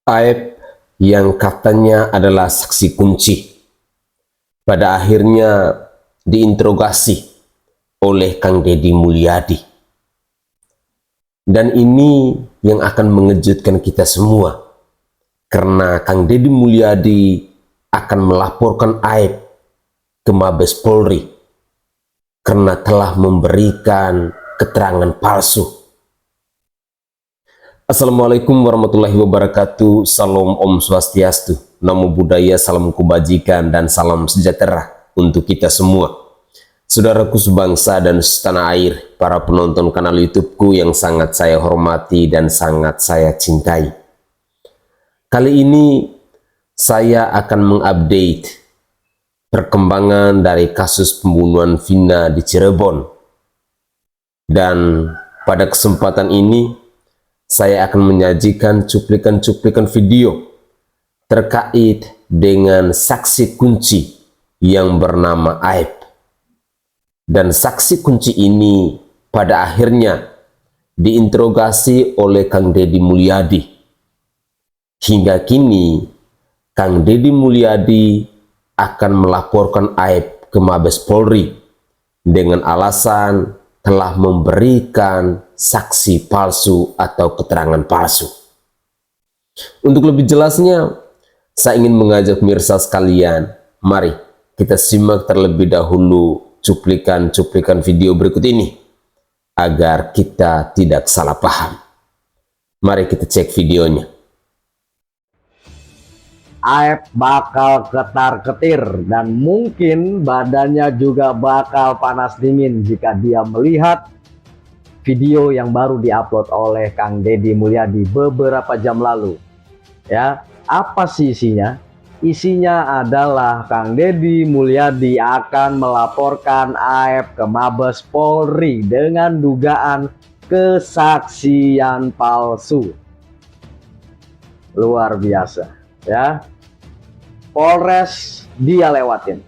Aib yang katanya adalah saksi kunci pada akhirnya diinterogasi oleh Kang Deddy Mulyadi. Dan ini yang akan mengejutkan kita semua, karena Kang Deddy Mulyadi akan melaporkan Aib ke Mabes Polri karena telah memberikan keterangan palsu. Assalamualaikum warahmatullahi wabarakatuh. Salam Om Swastiastu, Namo Buddhaya, salam kebajikan dan salam sejahtera untuk kita semua. Saudaraku sebangsa dan setanah air, para penonton kanal YouTubeku yang sangat saya hormati dan sangat saya cintai. Kali ini saya akan mengupdate perkembangan dari kasus pembunuhan Vina di Cirebon. Dan pada kesempatan ini saya akan menyajikan cuplikan-cuplikan video terkait dengan saksi kunci yang bernama Aib. Dan saksi kunci ini pada akhirnya diinterogasi oleh Kang Deddy Mulyadi. Hingga kini Kang Deddy Mulyadi akan melaporkan Aib ke Mabes Polri dengan alasan telah memberikan saksi palsu atau keterangan palsu. Untuk lebih jelasnya, saya ingin mengajak pemirsa sekalian, mari kita simak terlebih dahulu cuplikan-cuplikan video berikut ini agar kita tidak salah paham. Mari kita cek videonya. Aib bakal ketar-ketir dan mungkin badannya juga bakal panas dingin jika dia melihat video yang baru diupload oleh Kang Deddy Mulyadi beberapa jam lalu. Ya, apa sih isinya? Isinya adalah Kang Deddy Mulyadi akan melaporkan Aib ke Mabes Polri dengan dugaan kesaksian palsu. Luar biasa, ya. Polres dia lewatin,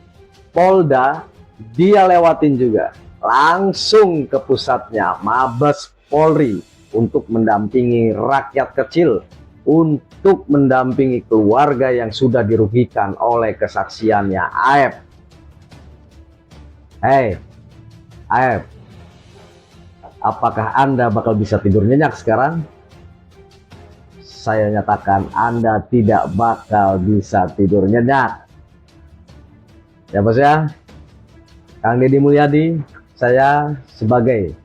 Polda dia lewatin juga, langsung ke pusatnya Mabes Polri untuk mendampingi rakyat kecil, untuk mendampingi keluarga yang sudah dirugikan oleh kesaksiannya Aib. Hei, Aib, apakah Anda bakal bisa tidur nyenyak sekarang? Saya nyatakan Anda tidak bakal bisa tidur nyenyak. Ya bos ya, Kang Deddy Mulyadi, saya sebagai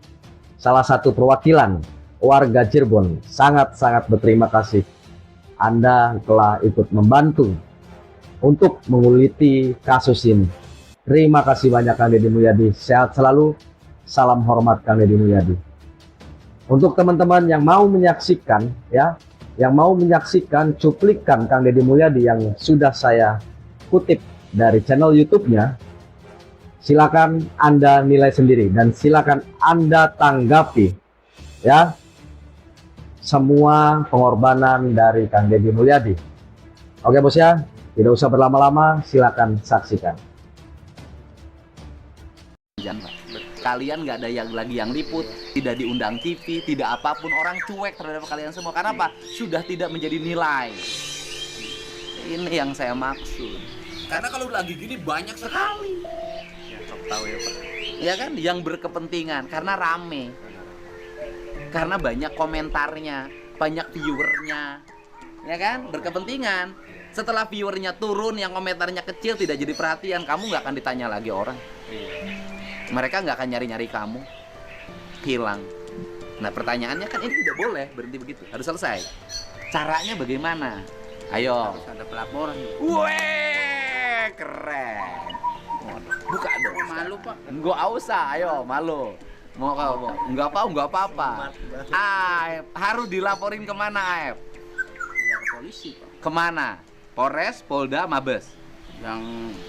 salah satu perwakilan warga Cirebon sangat-sangat berterima kasih. Anda telah ikut membantu untuk menguliti kasus ini. Terima kasih banyak Kang Deddy Mulyadi. Sehat selalu. Salam hormat Kang Deddy Mulyadi. Untuk teman-teman yang mau menyaksikan, ya, yang mau menyaksikan cuplikan Kang Deddy Mulyadi yang sudah saya kutip dari channel YouTube-nya, silakan Anda nilai sendiri dan silakan Anda tanggapi, ya, semua pengorbanan dari Kang Deddy Mulyadi. Oke bos ya, tidak usah berlama-lama, silakan saksikan. Kalian nggak ada yang lagi yang liput, tidak diundang TV, tidak apapun, orang cuek terhadap kalian semua. Karena apa? Sudah tidak menjadi nilai. Ini yang saya maksud. Karena kalau lagi gini banyak sekali. Ya, tahu ya Pak. Ya kan, yang berkepentingan karena rame. Karena banyak komentarnya, banyak viewernya. Ya kan, berkepentingan. Setelah viewernya turun, yang komentarnya kecil tidak jadi perhatian, kamu nggak akan ditanya lagi orang. Mereka nggak akan nyari-nyari kamu, hilang. Nah pertanyaannya kan ini tidak boleh berhenti begitu, harus selesai. Caranya bagaimana? Ayo. Harus ada pelaporan. Weh, keren. Buka dong. Malu Pak. Nggak usah, ayo malu. Mau kamu? Nggak apa-apa. Aib, harus dilaporin kemana Aib? Ya polisi Pak. Kemana? Polres, Polda, Mabes? Yang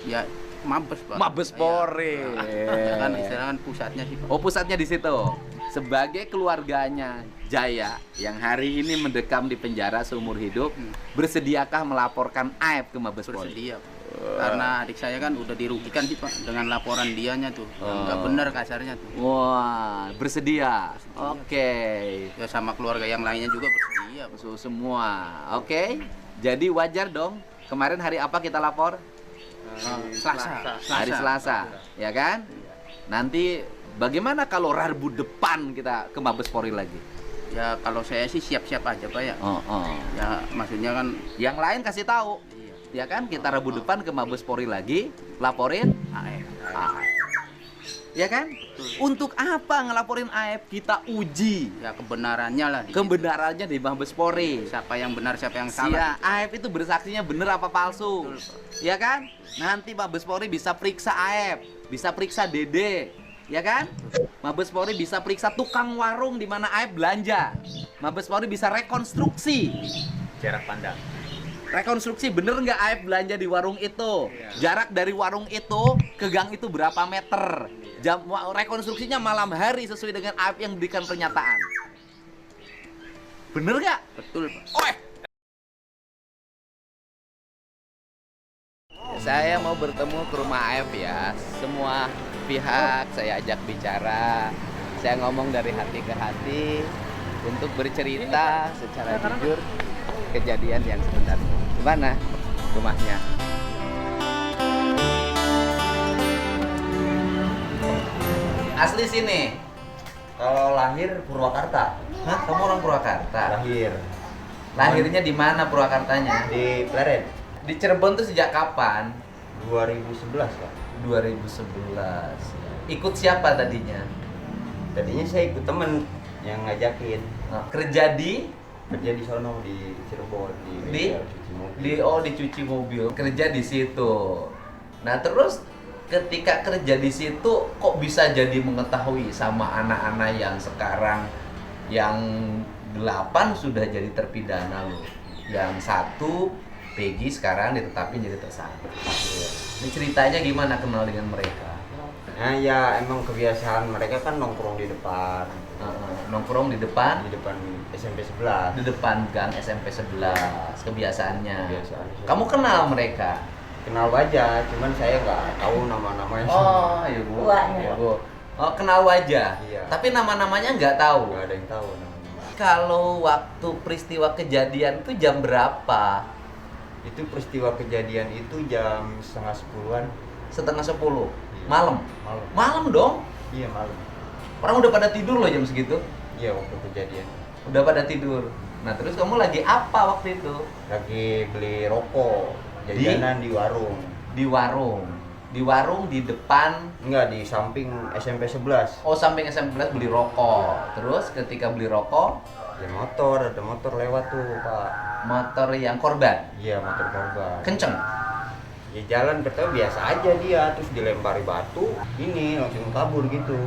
ya Mabes Pak. Mabes Polri. Ya kan istilahnya kan pusatnya sih Pak. Oh pusatnya di situ. Sebagai keluarganya Jaya yang hari ini mendekam di penjara seumur hidup, bersediakah melaporkan Aib ke Mabes Polri? Bersedia Pak. Karena adik saya kan udah dirugikan sih Pak dengan laporan dianya tuh. Nggak benar kasarnya tuh. Wah, bersedia. Oke. Ya sama keluarga yang lainnya juga bersedia. Iya, Musuh semua. Oke. Jadi wajar dong. Kemarin hari apa kita lapor? Selasa. Hari Selasa, ya kan? Nanti bagaimana kalau Rabu depan kita ke Mabes Polri lagi? Ya kalau saya sih siap-siap aja Pak ya. Oh. Ya maksudnya kan Yang lain kasih tahu. iya. Ya kan? Kita Rabu depan ke Mabes Polri lagi, laporin AF. AF. Ya kan? Untuk apa ngelaporin AF? Kita uji Ya kebenarannya lah. kebenarannya di Mabes Polri. Siapa yang benar, siapa yang salah. Iya, AF itu bersaksinya bener apa palsu? Ya kan? Nanti Mabes Polri bisa periksa AF, bisa periksa Dede, ya kan? Mabes Polri bisa periksa tukang warung di mana AF belanja. Mabes Polri bisa rekonstruksi. Jarak pandang. Rekonstruksi bener nggak AF belanja di warung itu? Jarak dari warung itu ke gang itu berapa meter? Rekonstruksinya malam hari sesuai dengan AF yang berikan pernyataan. Bener nggak? Betul Pak. Saya mau bertemu ke rumah AF ya. Semua pihak saya ajak bicara. Saya ngomong dari hati ke hati untuk bercerita secara jujur kejadian yang sebenarnya. Gimana rumahnya? Asli sini. Kalau lahir Purwakarta, Hah, kamu orang Purwakarta? lahir Lahirnya di mana Purwakartanya? di Pleret Di Cirebon tuh sejak kapan? 2011 Pak. 2011. Ikut siapa tadinya? Tadinya saya ikut temen yang ngajakin Kerja di kerja di sono di Cirebon Di? bengkel cuci mobil. dicuci mobil, kerja di situ. Nah, terus ketika kerja di situ kok bisa jadi mengetahui sama anak-anak yang sekarang yang 8 sudah jadi terpidana loh. Yang 1 Peggy sekarang ditetapin jadi tersangka. Ini ceritanya gimana kenal dengan mereka? Nah ya emang kebiasaan mereka kan nongkrong di depan Nongkrong di depan SMP 11. di depan gang SMP 11 kebiasaannya. Kebiasaan. Kamu kenal mereka? Kenal wajah, cuman saya nggak tahu nama-namanya. Oh, iya Bu. Iya, Bu. Oh, kenal wajah. Iya. Tapi nama-namanya nggak tahu. Nggak ada yang tahu namanya. Kalau waktu peristiwa kejadian itu jam berapa? Itu peristiwa kejadian itu jam setengah 10-an. Setengah 10. Iya. Malam. Malam. Malam dong. Iya malam. Orang udah pada tidur loh jam segitu. Iya waktu kejadian. Udah pada tidur. Nah, terus kamu lagi apa waktu itu? Lagi beli rokok, jajanan di warung. Di warung. Di warung di depan. Enggak, di samping SMP 11. Oh, samping SMP 11 beli rokok. Terus ketika beli rokok, Ya ada motor lewat tuh, Pak. motor yang korban Iya, motor korban. kenceng. Ya jalan pertama biasa aja dia, terus dilempari batu, ini langsung kabur gitu.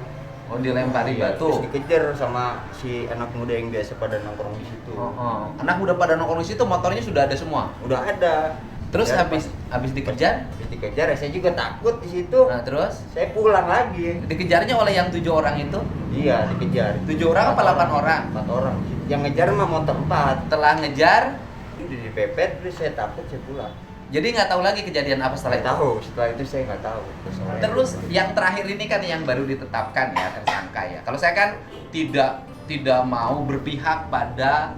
Oh, dilempari Iya, batu. Terus dikejar sama si anak muda yang biasa pada nongkrong di situ. Oh. Anak udah pada nongkrong di situ, motornya sudah ada semua. Udah ada. Terus Ya, habis dikejar, habis dikejar, saya juga takut di situ. nah terus Saya pulang lagi. dikejarnya oleh yang 7 orang itu. Iya, dikejar. 7 orang apa 8 orang? 4 orang. Yang ngejar mah motor 4. Setelah ngejar, Udah dipepet, terus saya takut, saya pulang. jadi nggak tahu lagi kejadian apa setelah Nggak itu. tahu, setelah itu saya nggak tahu. Terus yang terakhir ini kan yang baru ditetapkan ya tersangka ya. Kalau saya kan tidak mau berpihak pada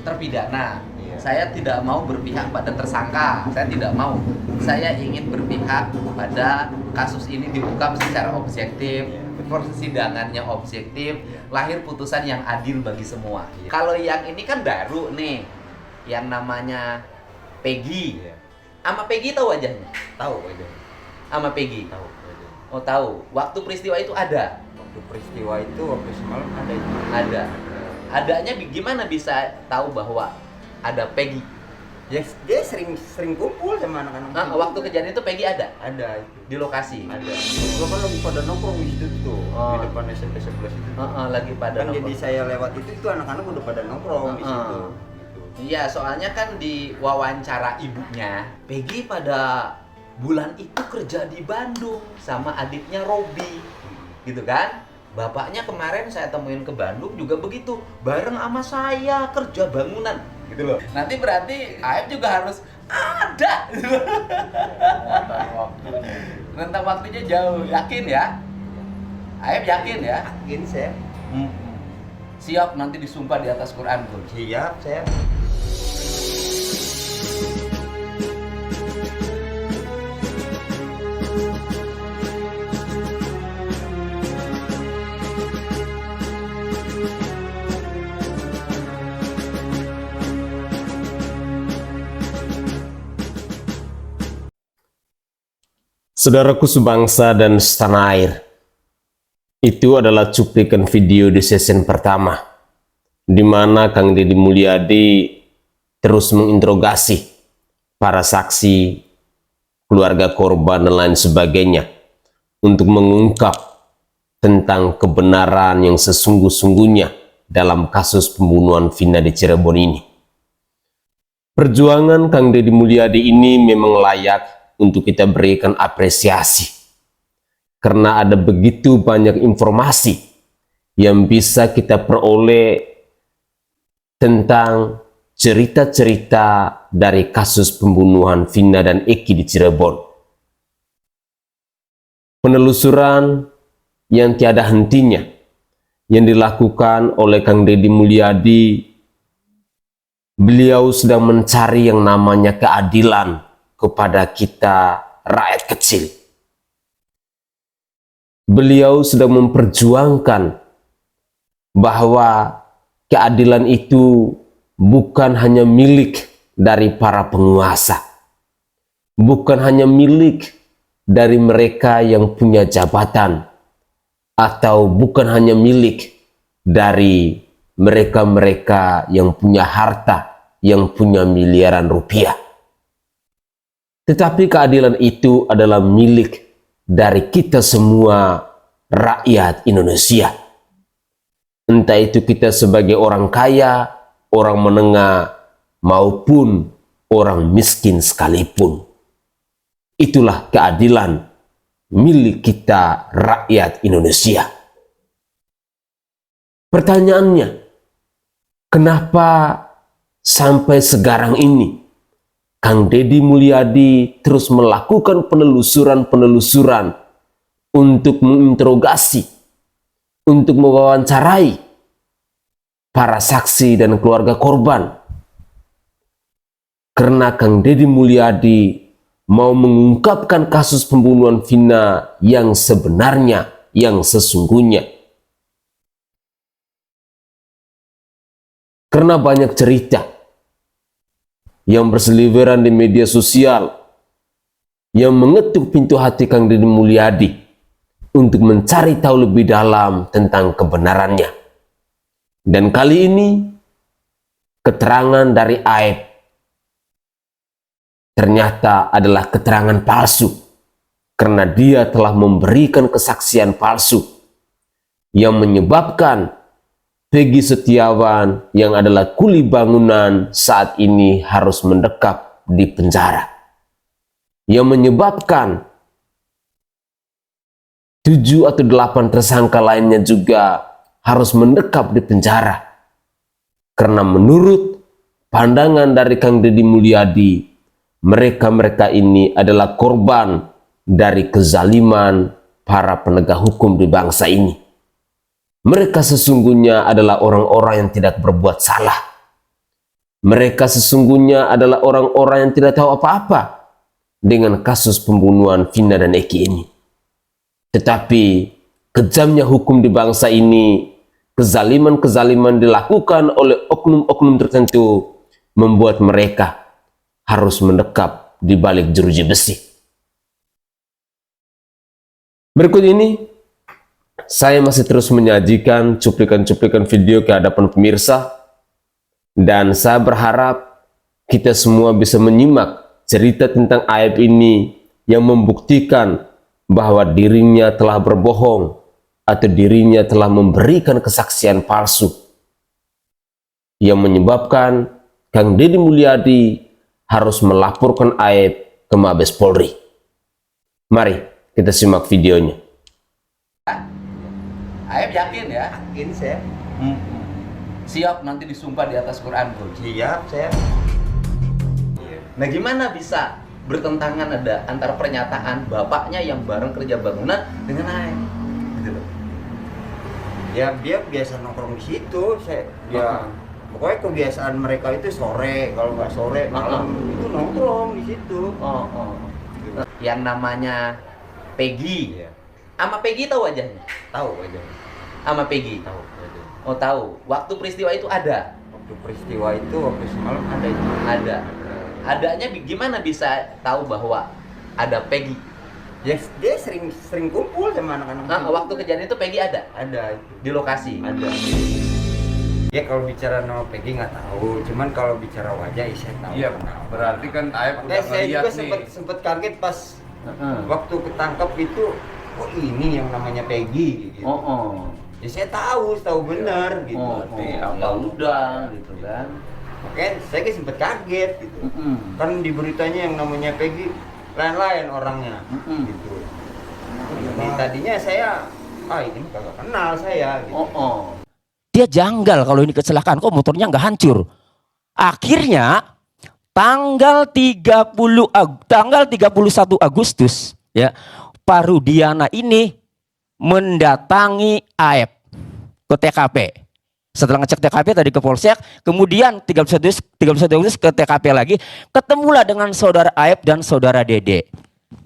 terpidana. Iya. Saya tidak mau berpihak pada tersangka. Saya tidak mau. Saya ingin berpihak pada kasus ini diungkap secara objektif, persidangannya objektif, lahir putusan yang adil bagi semua. Iya. Kalau yang ini kan baru nih, yang namanya Peggy. Iya. Sama Peggy tahu wajahnya? Tahu aja. Sama Peggy. Tahu aja. Oh tahu. Waktu peristiwa itu ada. Waktu peristiwa itu waktu semalam ada itu. Ada. Adanya gimana bisa tahu bahwa ada Peggy? Ya dia sering kumpul sama anak-anak. Nah, itu. waktu kejadian itu Peggy ada Ada itu. di lokasi. Ada. Gua kan lagi pada nongkrong di situ tuh, Oh. di depan SMP 11 itu. Lagi pada Kan jadi nongkrong. saya lewat itu anak-anak udah pada nongkrong di situ. Gitu. Iya, soalnya kan di wawancara ibunya, Peggy pada bulan itu kerja di Bandung sama adiknya Robi, gitu kan? Bapaknya kemarin saya temuin ke Bandung juga begitu, bareng sama saya kerja bangunan, gitu loh. Nanti berarti AF juga harus ada. Rentang waktunya jauh, yakin ya? AF yakin ya? Yakin saya. Hmm. Siap nanti disumpah di atas Quran, Bro. Siap, saya. Saudaraku sebangsa dan setanah air, itu adalah cuplikan video di season pertama, di mana Kang Deddy Mulyadi terus menginterogasi para saksi, keluarga korban, dan lain sebagainya, untuk mengungkap tentang kebenaran yang sesungguh-sungguhnya dalam kasus pembunuhan Vina di Cirebon ini. Perjuangan Kang Deddy Mulyadi ini memang layak untuk kita berikan apresiasi, karena ada begitu banyak informasi yang bisa kita peroleh tentang cerita-cerita dari kasus pembunuhan Vina dan Eki di Cirebon. Penelusuran yang tiada hentinya yang dilakukan oleh Kang Deddy Mulyadi. Beliau sedang mencari yang namanya keadilan kepada kita rakyat kecil. Beliau sedang memperjuangkan bahwa keadilan itu bukan hanya milik dari para penguasa, bukan hanya milik dari mereka yang punya jabatan, atau bukan hanya milik dari mereka-mereka yang punya harta, yang punya miliaran rupiah. Tetapi keadilan itu adalah milik dari kita semua rakyat Indonesia. Entah itu kita sebagai orang kaya, orang menengah, maupun orang miskin sekalipun. Itulah keadilan milik kita rakyat Indonesia. Pertanyaannya, kenapa sampai sekarang ini Kang Deddy Mulyadi terus melakukan penelusuran-penelusuran untuk menginterogasi, untuk mewawancarai para saksi dan keluarga korban? Karena Kang Deddy Mulyadi mau mengungkapkan kasus pembunuhan Vina yang sebenarnya, yang sesungguhnya. Karena banyak cerita yang berseliweran di media sosial yang mengetuk pintu hati Kang Deddy Mulyadi untuk mencari tahu lebih dalam tentang kebenarannya. Dan kali ini keterangan dari Aep ternyata adalah keterangan palsu, karena dia telah memberikan kesaksian palsu yang menyebabkan Peggy Setiawan yang adalah kuli bangunan saat ini harus mendekap di penjara. Yang menyebabkan 7 atau 8 tersangka lainnya juga harus mendekap di penjara. Karena menurut pandangan dari Kang Deddy Mulyadi, mereka-mereka ini adalah korban dari kezaliman para penegak hukum di bangsa ini. Mereka sesungguhnya adalah orang-orang yang tidak berbuat salah. Mereka sesungguhnya adalah orang-orang yang tidak tahu apa-apa dengan kasus pembunuhan Vina dan Eki ini. Tetapi kejamnya hukum di bangsa ini, kezaliman-kezaliman dilakukan oleh oknum-oknum tertentu, membuat mereka harus mendekap di balik jeruji besi. Berikut ini saya masih terus menyajikan cuplikan-cuplikan video ke hadapan pemirsa, dan saya berharap kita semua bisa menyimak cerita tentang Aep ini yang membuktikan bahwa dirinya telah berbohong atau dirinya telah memberikan kesaksian palsu yang menyebabkan Kang Deddy Mulyadi harus melaporkan Aep ke Mabes Polri. Mari kita simak videonya. Aep yakin ya? Yakin saya. Siap nanti disumpah di atas Quran, Bro. Siap, saya. Nah, gimana bisa bertentangan ada antara pernyataan bapaknya yang bareng kerja bangunan dengan Aep? Gitu loh. Dia biasa nongkrong di situ. Pokoknya kebiasaan mereka itu sore, kalau nggak sore malam itu nongkrong di situ. Yang namanya Peggy. Iya. Sama Peggy tahu wajahnya? Tahu aja. Sama Peggy. Tahu aja. Oh tahu. Waktu peristiwa itu ada. Waktu peristiwa itu waktu semalam ada itu. Ada. Adanya gimana bisa tahu bahwa ada Peggy? Ya, dia sering kumpul sama anak-anak. Nah, waktu kejadian itu Peggy ada Ada itu. di lokasi. Ada. Ya kalau bicara nama Peggy nggak tahu, cuman kalau bicara wajah ya saya tahu. Iya, berarti kan Aep udah Makanya saya ngeliat juga nih. sempet kaget pas waktu ketangkap itu, oh ini yang namanya Peggy gitu. Ya saya tahu benar gitu. Ya udah gitu kan. Makanya saya sempet kaget gitu. Kan di beritanya yang namanya Peggy lain-lain orangnya gitu. Jadi tadinya saya ini kagak kenal saya gitu. Dia janggal kalau ini kecelakaan kok motornya nggak hancur. Akhirnya tanggal 31 Agustus ya, Pak Rudiana ini mendatangi Aep ke TKP. Setelah ngecek TKP tadi ke Polsek, kemudian 31 Agustus ke TKP lagi, ketemulah dengan saudara Aep dan saudara Dede.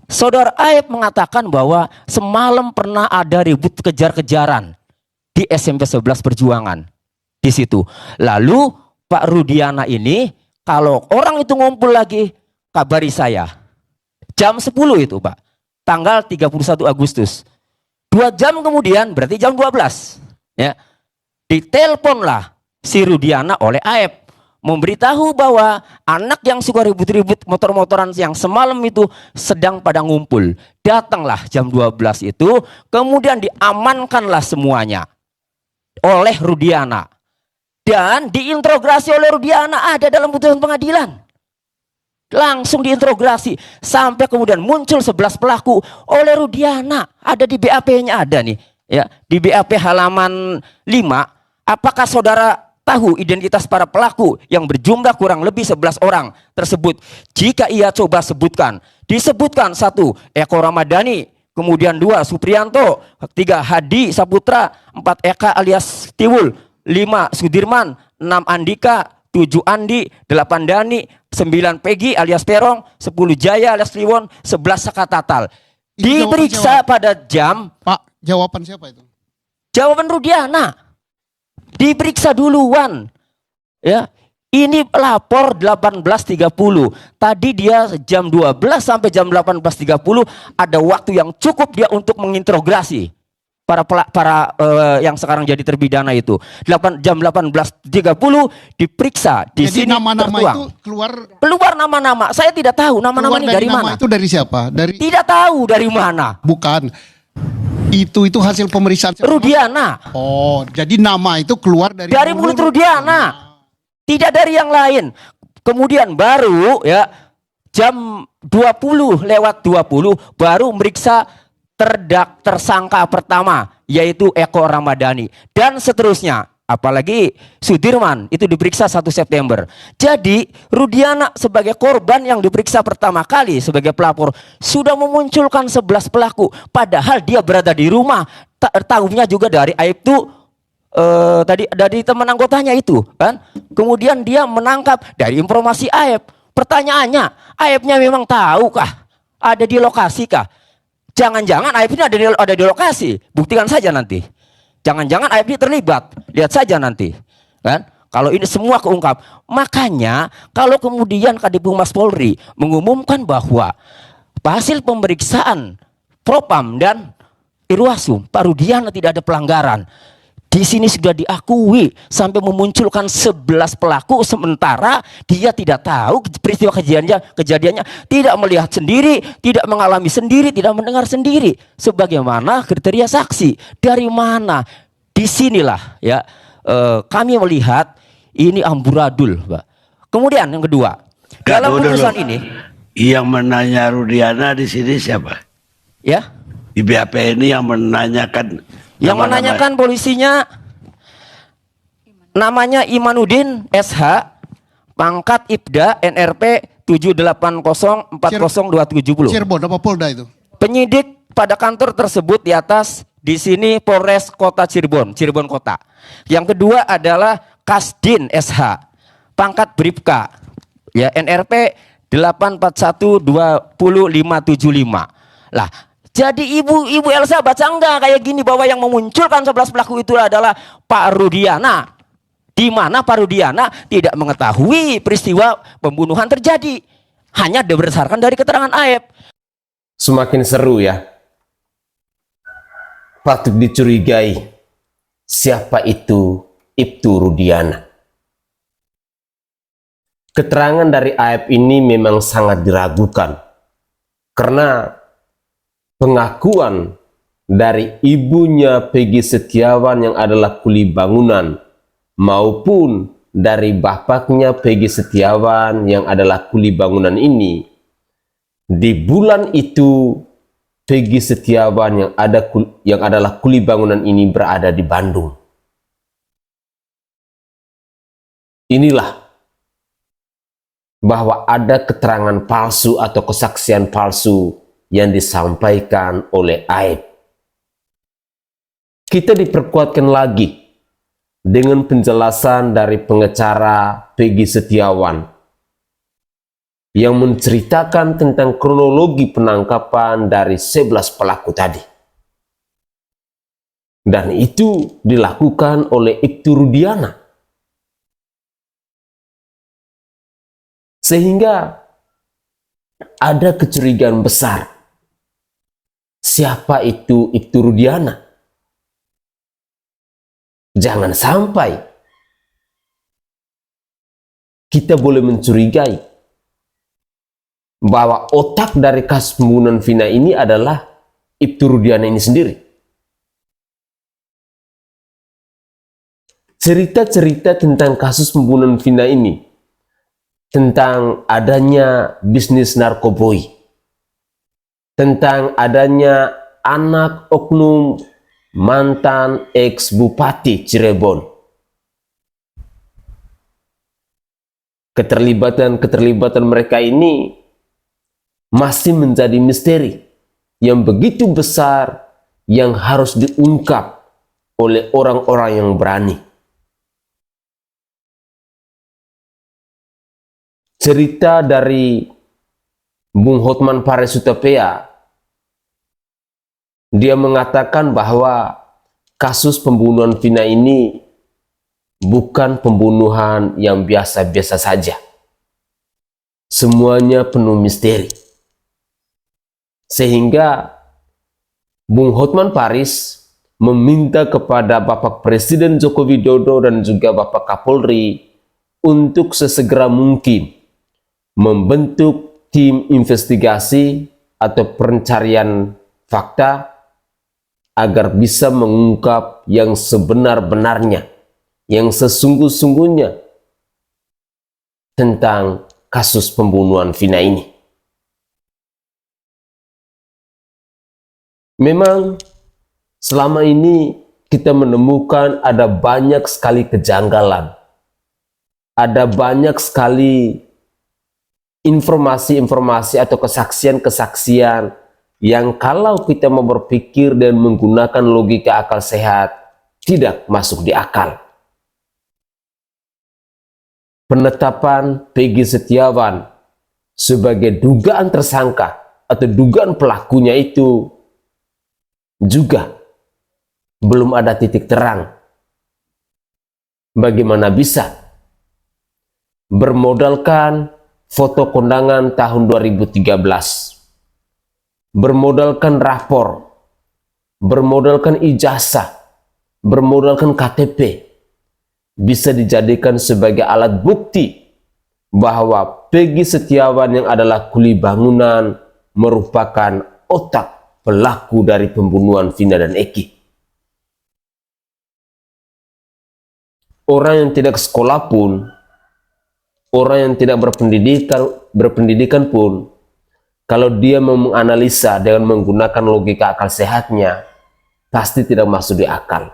Saudara Aep mengatakan bahwa semalam pernah ada ribut kejar-kejaran di SMP 11 Perjuangan di situ. Lalu Pak Rudiana ini kalau orang itu ngumpul lagi kabari saya. Jam 10 itu Pak. Tanggal 31 Agustus. 2 jam kemudian berarti jam 12. Ya. Diteleponlah si Rudiana oleh Aep memberitahu bahwa anak yang suka ribut-ribut motor-motoran yang semalam itu sedang pada ngumpul. Datanglah jam 12 itu, kemudian diamankanlah semuanya oleh Rudiana dan diintrogasi oleh Rudiana, ada dalam putusan pengadilan. Langsung diintrogasi sampai kemudian muncul 11 pelaku oleh Rudiana, ada di BAP-nya ada nih ya, di BAP halaman 5. Apakah saudara tahu identitas para pelaku yang berjumlah kurang lebih 11 orang tersebut? Jika ia coba sebutkan, disebutkan 1 Eko Ramadhani, kemudian 2 Supriyanto, 3 Hadi Saputra, 4 Eka alias Tiwul, 5 Sudirman, 6 Andika, 7 Andi, 8 Dani, 9 Peggy alias Perong, 10 Jaya alias Liwon, 11 Saka Tatal. Ini Diperiksa pada jam, Pak, jawaban siapa itu? jawaban Rudiana. Diperiksa duluan. Ya. Ini lapor 18.30. Tadi dia jam 12 sampai jam 18.30 ada waktu yang cukup dia untuk menginterogasi para yang sekarang jadi terpidana itu. Jam 18.30 diperiksa di Jadi sini nama-nama tertuang. itu keluar nama-nama. Saya tidak tahu nama-nama ini dari nama mana. itu dari siapa? Dari Tidak tahu dari mana. bukan. Itu hasil pemeriksaan siapa? Rudiana. Oh, jadi nama itu keluar dari Mulut Rudiana. Tidak dari yang lain. Kemudian baru ya jam 20 lewat 20 baru meriksa tersangka pertama yaitu Eko Ramadhani dan seterusnya. Apalagi Sudirman itu diperiksa 1 September. Jadi Rudiana sebagai korban yang diperiksa pertama kali sebagai pelapor sudah memunculkan 11 pelaku. Padahal dia berada di rumah. Tahunya juga dari Aib itu tadi dari teman anggotanya itu kan. Kemudian dia menangkap dari informasi Aib. Pertanyaannya, Aibnya memang tahu kah? Ada di lokasi kah? Jangan-jangan Aib ini ada di lokasi. Buktikan saja nanti. Jangan-jangan Aib ini terlibat. Lihat saja nanti. Kan? Kalau ini semua keungkap. Makanya kalau kemudian Kadiphumas Polri mengumumkan bahwa hasil pemeriksaan Propam dan Irwasum Pak Rudiana tidak ada pelanggaran. Di sini sudah diakui sampai memunculkan 11 pelaku sementara dia tidak tahu peristiwa kejadiannya, tidak melihat sendiri, tidak mengalami sendiri, tidak mendengar sendiri. Sebagaimana kriteria saksi. Dari mana? Disinilah ya kami melihat ini amburadul, Pak. Kemudian yang kedua, dalam putusan ini yang menanya Rudiana di sini siapa? Ya. Di BAP ini yang menanyakan. Yang menanyakan polisinya namanya Imanuddin SH, pangkat Ibda NRP 780402770. Cirebon apa Polda itu? Penyidik pada kantor tersebut di atas di sini Polres Kota Cirebon, Cirebon Kota. Yang kedua adalah Kasdin SH, pangkat Bribka, ya NRP 841205575. Lah, jadi Ibu Elsa baca enggak kayak gini bahwa yang memunculkan 11 pelaku itu adalah Pak Rudiana, di mana Pak Rudiana tidak mengetahui peristiwa pembunuhan terjadi, hanya berdasarkan dari keterangan Aep. Semakin seru ya. Patut dicurigai siapa itu Ibtu Rudiana. Keterangan dari Aep ini memang sangat diragukan karena pengakuan dari ibunya Peggy Setiawan yang adalah kuli bangunan maupun dari bapaknya Peggy Setiawan yang adalah kuli bangunan ini, di bulan itu Peggy Setiawan yang adalah kuli bangunan ini berada di Bandung. Inilah bahwa ada keterangan palsu atau kesaksian palsu yang disampaikan oleh Aep. Kita diperkuatkan lagi dengan penjelasan dari pengacara Peggy Setiawan yang menceritakan tentang kronologi penangkapan dari 11 pelaku tadi. Dan itu dilakukan oleh Ibtu Rudiana. Sehingga ada kecurigaan besar. Siapa itu Ibtu Rudiana? Jangan sampai kita boleh mencurigai bahwa otak dari kasus pembunuhan Vina ini adalah Ibtu Rudiana ini sendiri. Cerita-cerita tentang kasus pembunuhan Vina ini, tentang adanya bisnis narkoboy, tentang adanya anak oknum mantan ex-bupati Cirebon, keterlibatan mereka ini masih menjadi misteri yang begitu besar yang harus diungkap oleh orang-orang yang berani. Cerita dari Bung Hotman Paris Hutapea, dia mengatakan bahwa kasus pembunuhan Vina ini bukan pembunuhan yang biasa-biasa saja. Semuanya penuh misteri. Sehingga Bung Hotman Paris meminta kepada Bapak Presiden Joko Widodo dan juga Bapak Kapolri untuk sesegera mungkin membentuk tim investigasi atau pencarian fakta agar bisa mengungkap yang sebenar-benarnya, yang sesungguh-sungguhnya tentang kasus pembunuhan Vina ini. Memang selama ini kita menemukan ada banyak sekali kejanggalan, ada banyak sekali informasi-informasi atau kesaksian-kesaksian yang kalau kita mau berpikir dan menggunakan logika akal sehat tidak masuk di akal. Penetapan Peggy Setiawan sebagai dugaan tersangka atau dugaan pelakunya itu juga belum ada titik terang. Bagaimana bisa bermodalkan foto kondangan tahun 2013, bermodalkan rapor, bermodalkan ijazah, bermodalkan KTP, bisa dijadikan sebagai alat bukti bahwa Peggy Setiawan yang adalah kuli bangunan merupakan otak pelaku dari pembunuhan Vina dan Eki. Orang yang tidak sekolah pun, orang yang tidak berpendidikan pun, kalau dia menganalisa dengan menggunakan logika akal sehatnya, pasti tidak masuk di akal.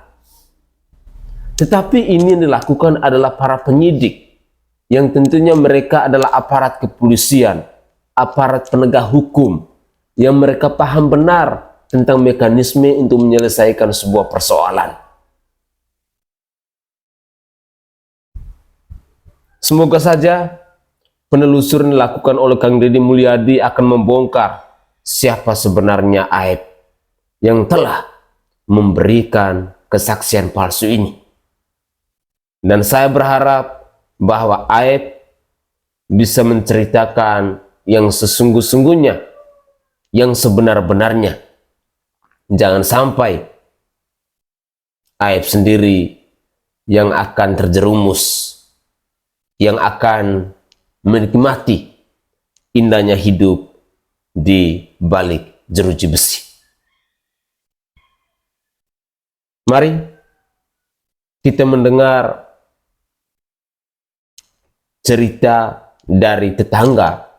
Tetapi ini yang dilakukan adalah para penyidik, yang tentunya mereka adalah aparat kepolisian, aparat penegak hukum, yang mereka paham benar tentang mekanisme untuk menyelesaikan sebuah persoalan. Semoga saja penelusuran dilakukan oleh Kang Deddy Mulyadi akan membongkar siapa sebenarnya Aep yang telah memberikan kesaksian palsu ini. Dan saya berharap bahwa Aep bisa menceritakan yang sesungguh-sungguhnya, yang sebenar-benarnya. Jangan sampai Aep sendiri yang akan terjerumus, yang akan menikmati indahnya hidup di balik jeruji besi. Mari kita mendengar cerita dari tetangga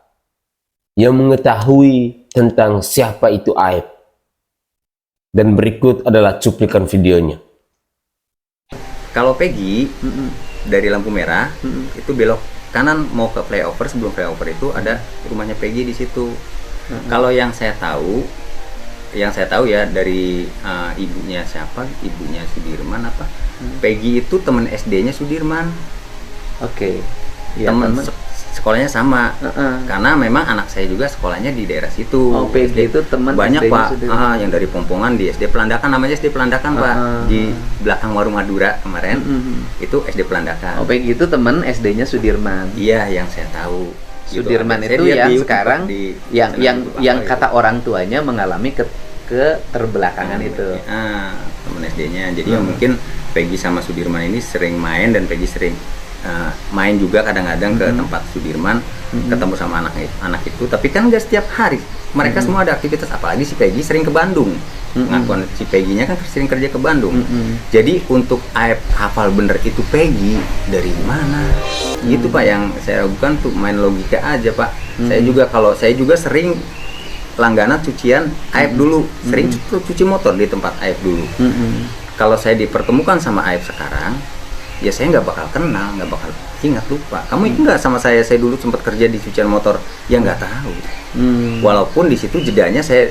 yang mengetahui tentang siapa itu Aep. Dan berikut adalah cuplikan videonya. Kalau Peggy dari lampu merah itu belok kanan mau ke flyover, sebelum flyover itu ada rumahnya Peggy di situ. Kalau yang saya tahu ya dari ibunya siapa, ibunya Sudirman apa, Peggy itu teman SD-nya Sudirman. Oke. Ya, teman sekolahnya sama, karena memang anak saya juga sekolahnya di daerah situ. Oh, Peggy itu teman banyak SD-nya Pak, Sudirman. yang dari Pompongan di SD Pelandakan, namanya SD Pelandakan Pak, di belakang warung Madura kemarin, itu SD Pelandakan. Oh, Peggy itu teman SD-nya Sudirman. Iya, yang saya tahu. Sudirman Saya itu lihat yang di sekarang yang YouTube kata orang tuanya mengalami keterbelakangan itu. Teman SD-nya. Jadi ya mungkin Peggy sama Sudirman ini sering main, dan Peggy sering main juga kadang-kadang ke tempat Sudirman, ketemu sama anak itu, tapi kan nggak setiap hari. Mereka semua ada aktivitas, apalagi si Peggy sering ke Bandung. Ngakuan si Peggy-nya kan sering kerja ke Bandung. Jadi untuk Aep hafal bener itu Peggy dari mana? Itu Pak yang saya ragukan tuh, main logika aja Pak. Saya juga sering langganan cucian Aep dulu, sering cuci motor di tempat Aep dulu. Kalau saya dipertemukan sama Aep sekarang, ya saya nggak bakal kenal, nggak bakal ingat, lupa. Kamu itu nggak sama saya dulu sempat kerja di cucian motor, ya nggak tahu. Walaupun di situ jedanya saya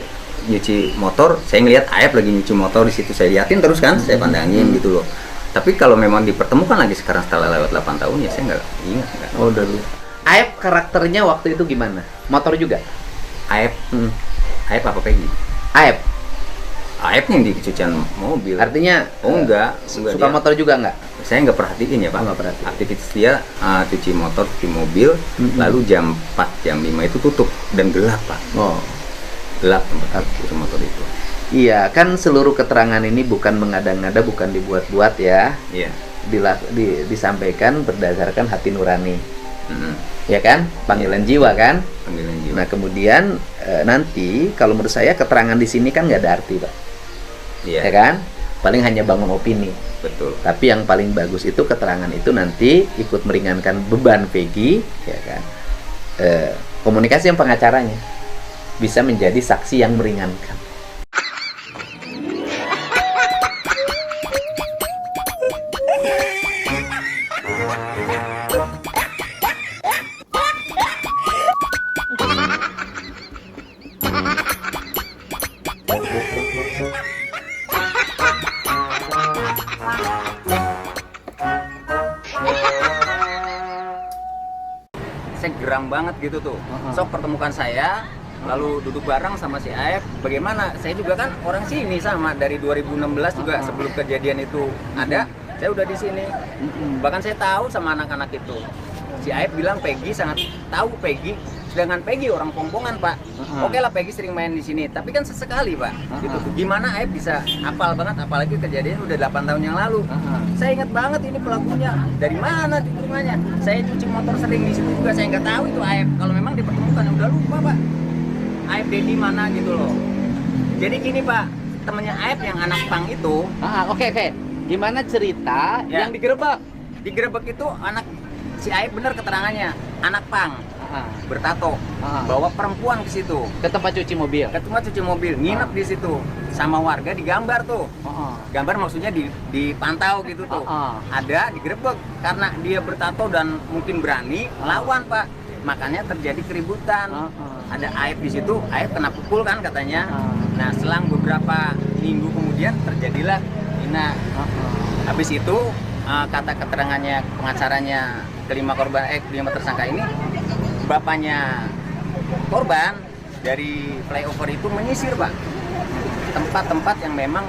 nyuci motor, saya ngelihat Aep lagi nyuci motor di situ, saya liatin terus kan, saya pandangin gitu loh. Tapi kalau memang dipertemukan lagi sekarang setelah lewat 8 tahun, ya saya nggak ingat. Oh, udah lu. Aep karakternya waktu itu gimana? Motor juga? Aep, Aep apa Peggy? Aep. Aep yang di cucian mobil. Artinya enggak suka dia, motor juga enggak? Saya nggak perhatiin ya Pak. Nggak perhatiin. Aktivitas dia cuci motor, cuci mobil, lalu jam 4, jam 5 itu tutup dan gelap Pak. Oh, Gelap tempat cuci motor itu. iya, kan seluruh keterangan ini bukan mengada-ngada, bukan dibuat-buat ya. Iya. Disampaikan berdasarkan hati nurani. Ya kan? Panggilan jiwa kan? Panggilan jiwa. Nah, kemudian nanti kalau menurut saya keterangan di sini kan nggak ada arti, Pak. Iya. Ya kan? Paling hanya bangun opini. Betul. Tapi yang paling bagus itu keterangan itu nanti ikut meringankan beban Peggy, ya kan? Komunikasi yang pengacaranya bisa menjadi saksi yang meringankan. Saya geram banget gitu tuh. Sok pertemukan saya, lalu duduk bareng sama si Aep. Bagaimana? Saya juga kan orang sini sama, dari 2016 juga sebelum kejadian itu ada, saya udah di sini. Bahkan saya tahu sama anak-anak itu. Si Aep bilang Peggy sangat tahu Peggy, sedangkan Peggy orang Pompongan Pak. Oke lah Peggy sering main di sini, tapi kan sesekali Pak. Gitu. Gimana Aep bisa hafal banget, apalagi kejadian udah 8 tahun yang lalu. Saya ingat banget ini pelakunya dari mana di rumahnya. Saya cuci motor sering di situ juga, saya nggak tahu itu Aep. Kalau memang dipertemukan udah lupa Pak. Aep Dedi mana gitu loh. Jadi gini Pak, temennya Aep yang anak pang itu. Oke. Gimana cerita Ya. yang digerebek? Digerebek itu anak si Aep, bener keterangannya, anak pang bertato, bawa perempuan ke situ, Ke tempat cuci mobil. ke tempat cuci mobil, nginep di situ, sama warga digambar tuh, gambar maksudnya dipantau gitu tuh, ada digerebek karena dia bertato dan mungkin berani lawan Pak. makanya terjadi keributan. Ada Aib di situ, Aib kena pukul kan katanya. Nah, selang beberapa minggu kemudian terjadilah Ina. Habis itu kata keterangannya pengacaranya kelima tersangka ini, bapaknya korban dari flyover itu menyisir, Pak, tempat-tempat yang memang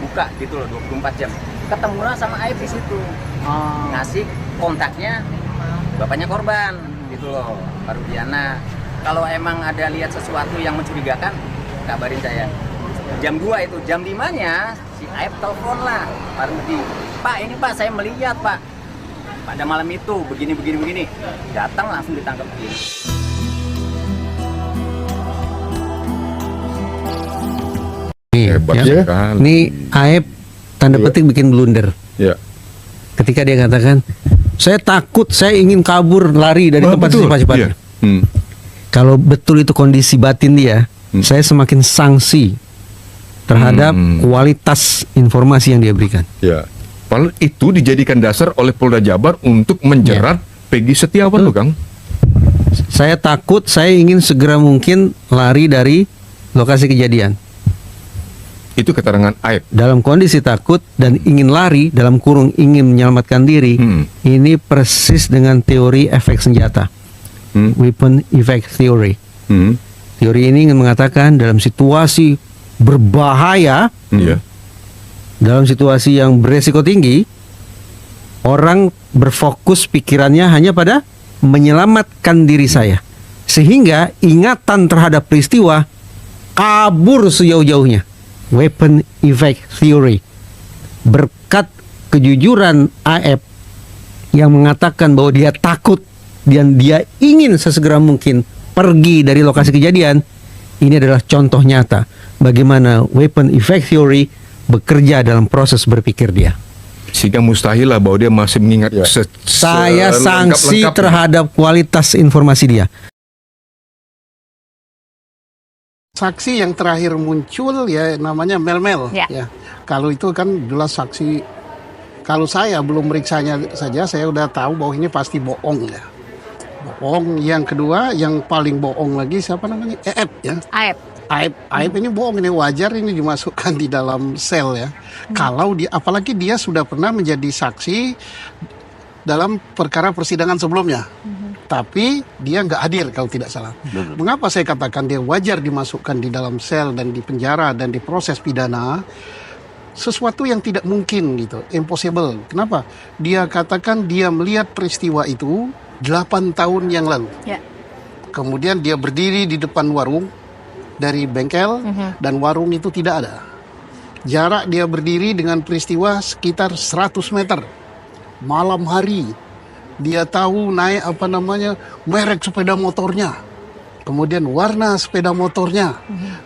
buka gitu loh 24 jam. Ketemulah sama Aib di situ. Ngasih kontaknya bapaknya korban gitu loh, Pak Rudiana. Kalau emang ada lihat sesuatu yang mencurigakan, kabarin saya. Jam 2 itu, jam 5-nya si Aib telepon lah Pak Rudi. Pak, ini Pak saya melihat Pak pada malam itu begini. Datang langsung ditangkap. Hebat Ya. sekali. Ini Aib tanda petik bikin blunder. Ya. Ketika dia katakan, saya takut, saya ingin kabur lari dari tempat betul. cepat-cepatnya. Iya. Kalau betul itu kondisi batin dia, saya semakin sanksi terhadap kualitas informasi yang dia berikan. Ya. Padahal itu dijadikan dasar oleh Polda Jabar untuk menjerat Peggy Setiawan loh, Kang. Saya takut, saya ingin segera mungkin lari dari lokasi kejadian. Itu keterangan Aib. Dalam kondisi takut dan ingin lari, dalam kurung ingin menyelamatkan diri, ini persis dengan teori efek senjata. Weapon effect theory. Teori ini ingin mengatakan dalam situasi berbahaya, dalam situasi yang beresiko tinggi, orang berfokus pikirannya hanya pada menyelamatkan diri saya, sehingga ingatan terhadap peristiwa kabur sejauh-jauhnya. Weapon effect theory. Berkat kejujuran Aib yang mengatakan bahwa dia takut dan dia ingin sesegera mungkin pergi dari lokasi kejadian, ini adalah contoh nyata bagaimana weapon effect theory bekerja dalam proses berpikir dia. Sehingga mustahil lah bahwa dia masih mengingat Saya sanksi selengkap-lengkapnya. terhadap kualitas informasi dia. Saksi yang terakhir muncul ya namanya Mel. Ya. Kalau itu kan jelas saksi. Kalau saya belum meriksanya saja saya udah tahu bahwa ini pasti bohong ya. Bohong. Yang kedua yang paling bohong lagi siapa namanya? Aib ya. Aib ini bohong, ini wajar ini dimasukkan di dalam sel ya. Kalau dia apalagi dia sudah pernah menjadi saksi dalam perkara persidangan sebelumnya. Tapi dia nggak hadir kalau tidak salah. Mengapa saya katakan dia wajar dimasukkan di dalam sel dan di penjara dan diproses pidana? Sesuatu yang tidak mungkin gitu, impossible. Kenapa? Dia katakan dia melihat peristiwa itu 8 tahun yang lalu. Kemudian dia berdiri di depan warung dari bengkel dan warung itu tidak ada. Jarak dia berdiri dengan peristiwa sekitar 100 meter. Malam hari. Dia tahu naik merek sepeda motornya, kemudian warna sepeda motornya,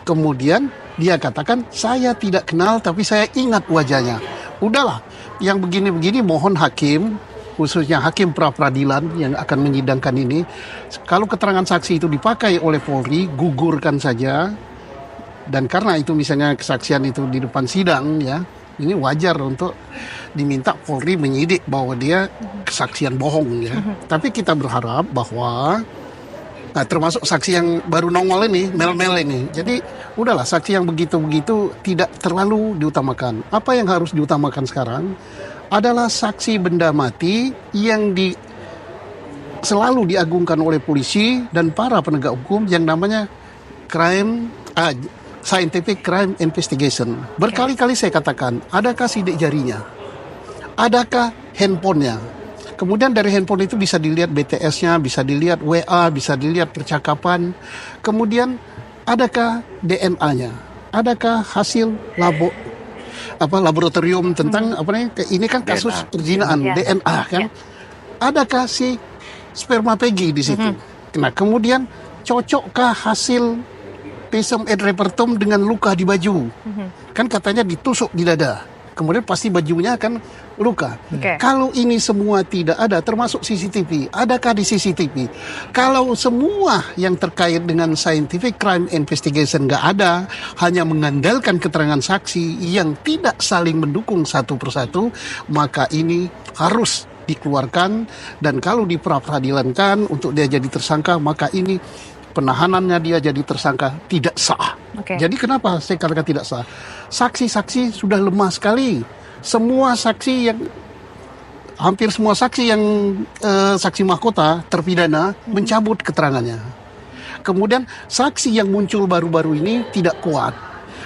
kemudian dia katakan saya tidak kenal tapi saya ingat wajahnya. Udahlah, yang begini-begini mohon hakim, khususnya hakim pra-peradilan yang akan menyidangkan ini, kalau keterangan saksi itu dipakai oleh Polri, gugurkan saja. Dan karena itu misalnya kesaksian itu di depan sidang ya, ini wajar untuk diminta Polri menyidik bahwa dia kesaksian bohong ya. Tapi kita berharap bahwa termasuk saksi yang baru nongol ini, Mel ini. Jadi udahlah saksi yang begitu-begitu tidak terlalu diutamakan. Apa yang harus diutamakan sekarang adalah saksi benda mati yang selalu diagungkan oleh polisi dan para penegak hukum yang namanya scientific crime investigation. Berkali-kali saya katakan, adakah sidik jarinya? Adakah handphonenya? Kemudian dari handphone itu bisa dilihat BTS-nya, bisa dilihat WA, bisa dilihat percakapan. Kemudian adakah DNA-nya? Adakah hasil laboratorium tentang ini kan kasus perzinaan, DNA kan? Adakah si sperma Peggy di situ? Nah, kemudian cocokkah hasil pesem et repertum dengan luka di baju? Kan katanya ditusuk di dada. Kemudian pasti bajunya akan luka. Kalau ini semua tidak ada, termasuk CCTV, adakah di CCTV? Kalau semua yang terkait dengan scientific crime investigation nggak ada, hanya mengandalkan keterangan saksi yang tidak saling mendukung satu persatu, maka ini harus dikeluarkan, dan kalau diperadilankan untuk dia jadi tersangka, maka ini penahanannya dia jadi tersangka tidak sah. Jadi kenapa saya katakan tidak sah? Saksi-saksi sudah lemah sekali. Semua saksi yang hampir semua saksi yang saksi mahkota terpidana mencabut keterangannya. Kemudian saksi yang muncul baru-baru ini tidak kuat.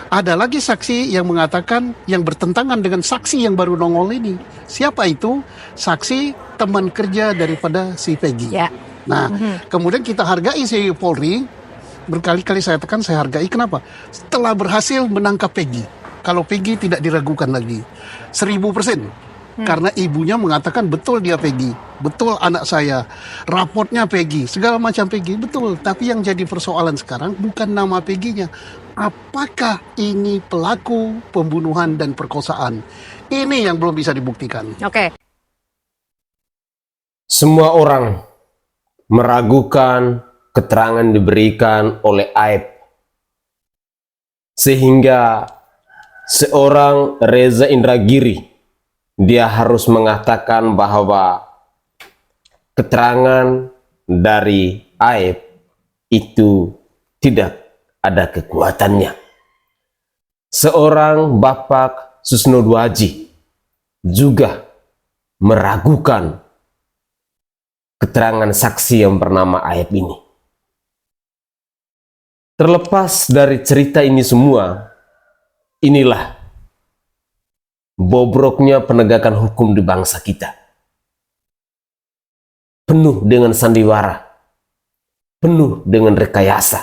Ada lagi saksi yang mengatakan yang bertentangan dengan saksi yang baru nongol ini. Siapa itu? Saksi teman kerja daripada si Peggy. Nah, kemudian kita hargai si Polri. Berkali-kali saya tekan, saya hargai. Kenapa? Setelah berhasil menangkap Peggy. Kalau Peggy tidak diragukan lagi. 1000%. Karena ibunya mengatakan betul dia Peggy, betul anak saya, raportnya Peggy, segala macam Peggy, betul. Tapi yang jadi persoalan sekarang bukan nama Peggy-nya. Apakah ini pelaku pembunuhan dan perkosaan? Ini yang belum bisa dibuktikan. Semua orang meragukan keterangan diberikan oleh Aep, sehingga seorang Reza Indragiri dia harus mengatakan bahwa keterangan dari Aep itu tidak ada kekuatannya. Seorang Bapak Susno Dwaji juga meragukan keterangan saksi yang bernama Aep ini. Terlepas dari cerita ini semua, inilah bobroknya penegakan hukum di bangsa kita. Penuh dengan sandiwara, penuh dengan rekayasa.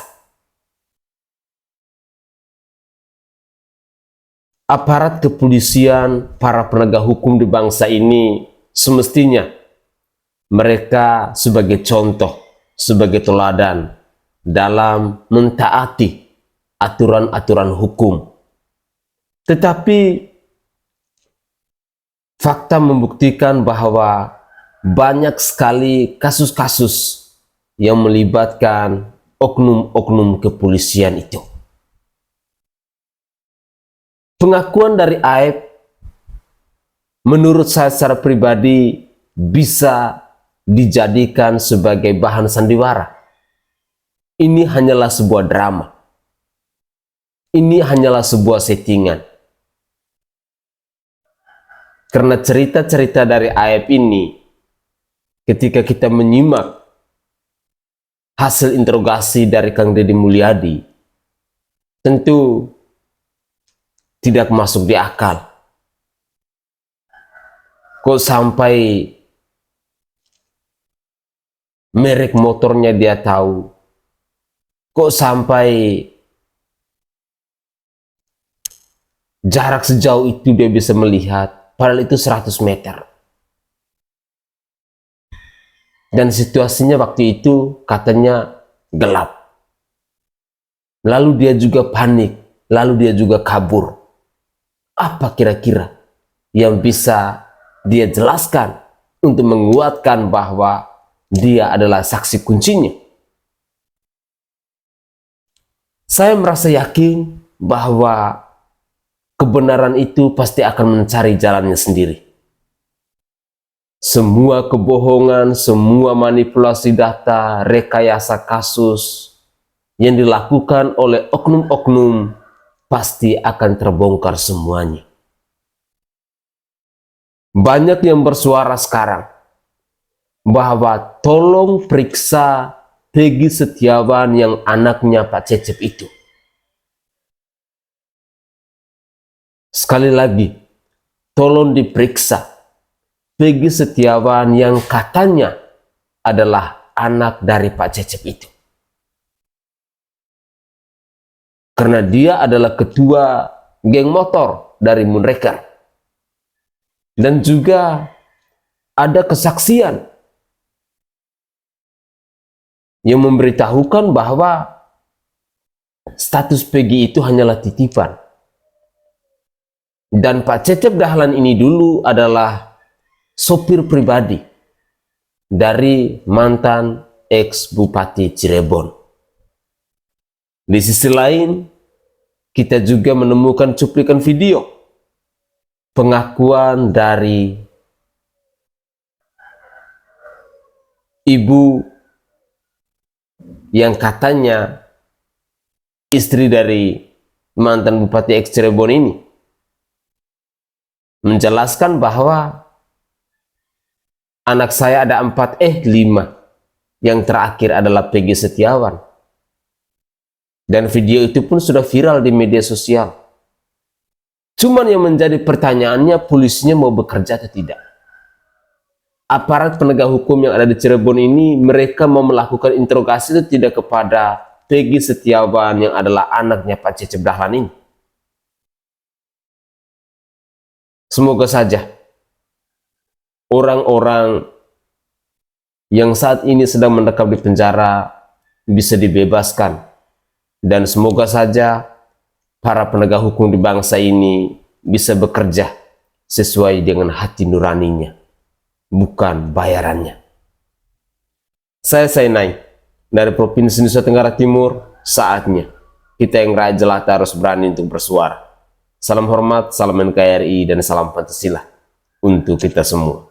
Aparat kepolisian, para penegak hukum di bangsa ini semestinya mereka sebagai contoh, sebagai teladan dalam mentaati aturan-aturan hukum. Tetapi fakta membuktikan bahwa banyak sekali kasus-kasus yang melibatkan oknum-oknum kepolisian itu. Pengakuan dari Aep menurut saya secara pribadi bisa dijadikan sebagai bahan sandiwara. Ini hanyalah sebuah drama. Ini hanyalah sebuah settingan. Karena cerita-cerita dari Aep ini, ketika kita menyimak hasil interogasi dari Kang Deddy Mulyadi, tentu tidak masuk di akal. Kok sampai merek motornya dia tahu? Kok sampai jarak sejauh itu dia bisa melihat? Padahal itu 100 meter. Dan situasinya waktu itu katanya gelap. Lalu dia juga panik. Lalu dia juga kabur. Apa kira-kira yang bisa dia jelaskan untuk menguatkan bahwa dia adalah saksi kuncinya? Saya merasa yakin bahwa kebenaran itu pasti akan mencari jalannya sendiri. Semua kebohongan, semua manipulasi data, rekayasa kasus yang dilakukan oleh oknum-oknum pasti akan terbongkar semuanya. Banyak yang bersuara sekarang bahwa tolong periksa Peggy Setiawan yang anaknya Pak Cecep itu. Sekali lagi, tolong diperiksa Peggy Setiawan yang katanya adalah anak dari Pak Cecep itu. Karena dia adalah ketua geng motor dari Moonraker. Dan juga ada kesaksian yang memberitahukan bahwa status Peggy itu hanyalah titipan. Dan Pak Cecep Dahlan ini dulu adalah sopir pribadi dari mantan ex-Bupati Cirebon. Di sisi lain, kita juga menemukan cuplikan video pengakuan dari ibu yang katanya istri dari mantan Bupati X Cirebon ini menjelaskan bahwa anak saya ada 4, 5. Yang terakhir adalah Peggy Setiawan. Dan video itu pun sudah viral di media sosial. Cuman yang menjadi pertanyaannya, polisinya mau bekerja atau tidak? Aparat penegak hukum yang ada di Cirebon ini, mereka mau melakukan interogasi itu tidak kepada Peggy Setiawan yang adalah anaknya Pak Cecep Dahlan ini. Semoga saja orang-orang yang saat ini sedang mendekam di penjara bisa dibebaskan, dan semoga saja para penegak hukum di bangsa ini bisa bekerja sesuai dengan hati nuraninya, bukan bayarannya. Saya Sainai dari Provinsi Nusa Tenggara Timur. Saatnya kita yang raja jelata harus berani untuk bersuara. Salam hormat, salam NKRI, dan salam Pancasila untuk kita semua.